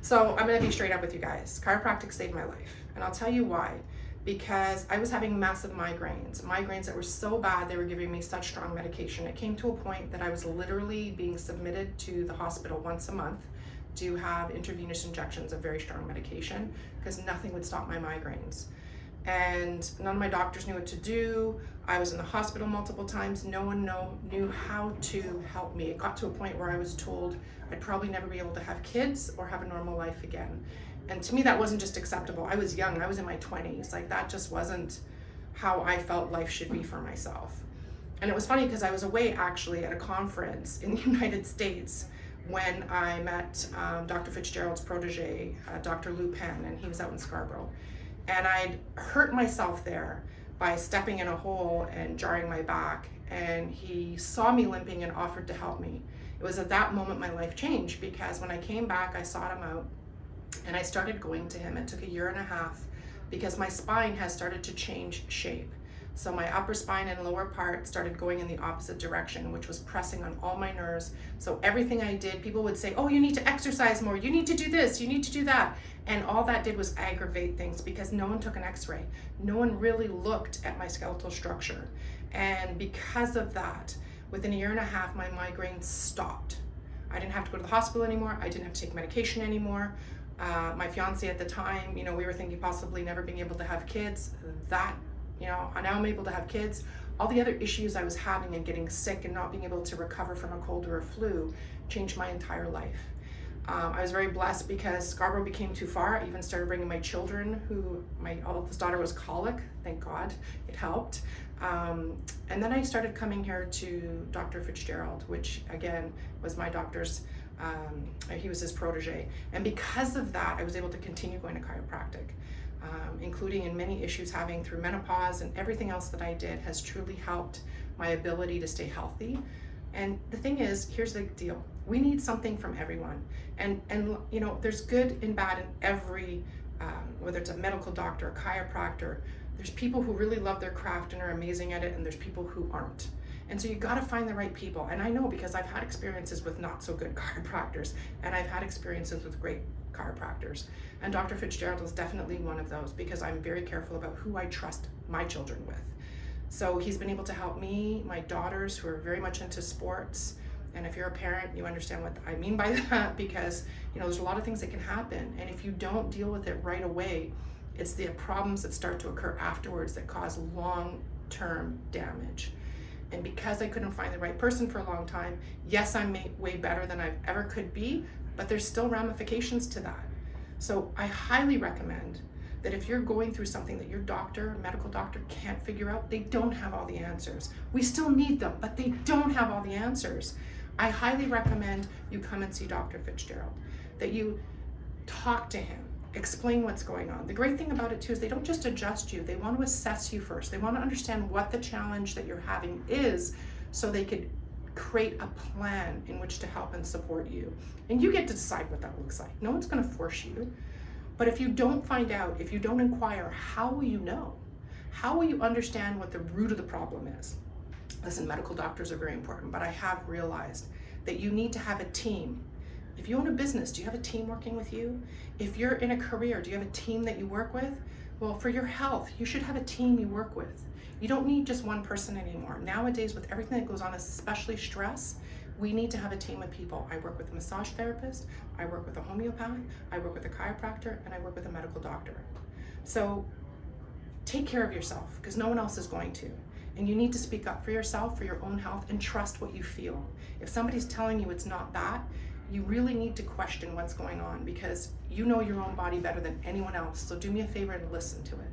So I'm gonna be straight up with you guys. Chiropractic saved my life, and I'll tell you why. Because I was having massive migraines that were so bad they were giving me such strong medication. It came to a point that I was literally being submitted to the hospital once a month to have intravenous injections of very strong medication because nothing would stop my migraines. And none of my doctors knew what to do. I was in the hospital multiple times. No one knew how to help me. It got to a point where I was told I'd probably never be able to have kids or have a normal life again. And to me, that wasn't just acceptable. I was young, I was in my 20s. Like, that just wasn't how I felt life should be for myself. And it was funny because I was away actually at a conference in the United States when I met Dr. Fitzgerald's protege, Dr. Lou Penn, and he was out in Scarborough. And I'd hurt myself there by stepping in a hole and jarring my back. And he saw me limping and offered to help me. It was at that moment my life changed, because when I came back, I sought him out and I started going to him. It took 1.5 years because my spine has started to change shape. So my upper spine and lower part started going in the opposite direction, which was pressing on all my nerves. So everything I did, people would say, oh, you need to exercise more, you need to do this, you need to do that. And all that did was aggravate things because no one took an x-ray. No one really looked at my skeletal structure. And because of that, within 1.5 years, my migraines stopped. I didn't have to go to the hospital anymore. I didn't have to take medication anymore. My fiance at the time, we were thinking possibly never being able to have kids. Now I'm able to have kids. All the other issues I was having and getting sick and not being able to recover from a cold or a flu changed my entire life. I was very blessed because Scarborough became too far. I even started bringing my children, my oldest daughter was colic, thank God, it helped. And then I started coming here to Dr. Fitzgerald, which again was my doctor's, he was his protege. And because of that, I was able to continue going to chiropractic. Including in many issues having through menopause, and everything else that I did has truly helped my ability to stay healthy. And the thing is, here's the deal. We need something from everyone. And there's good and bad in every, whether it's a medical doctor, a chiropractor, there's people who really love their craft and are amazing at it, and there's people who aren't. And so you gotta find the right people. And I know because I've had experiences with not so good chiropractors, and I've had experiences with great chiropractors. And Dr. Fitzgerald is definitely one of those because I'm very careful about who I trust my children with. So he's been able to help me, my daughters who are very much into sports. And if you're a parent, you understand what I mean by that, because there's a lot of things that can happen. And if you don't deal with it right away, it's the problems that start to occur afterwards that cause long-term damage. And because I couldn't find the right person for a long time, yes, I'm way better than I ever could be, but there's still ramifications to that. So I highly recommend that if you're going through something that your medical doctor can't figure out, they don't have all the answers. We still need them, but they don't have all the answers. I highly recommend you come and see Dr. Fitzgerald, that you talk to him, explain what's going on. The great thing about it too is they don't just adjust you, they want to assess you first. They want to understand what the challenge that you're having is so they could create a plan in which to help and support you. And you get to decide what that looks like. No one's going to force you. But if you don't find out, if you don't inquire, how will you know? How will you understand what the root of the problem is? Listen, medical doctors are very important, but I have realized that you need to have a team. If you own a business, do you have a team working with you? If you're in a career, do you have a team that you work with? Well, for your health, you should have a team you work with. You don't need just one person anymore. Nowadays, with everything that goes on, especially stress, we need to have a team of people. I work with a massage therapist, I work with a homeopath, I work with a chiropractor, and I work with a medical doctor. So take care of yourself, because no one else is going to. And you need to speak up for yourself, for your own health, and trust what you feel. If somebody's telling you it's not that, you really need to question what's going on, because you know your own body better than anyone else. So do me a favor and listen to it.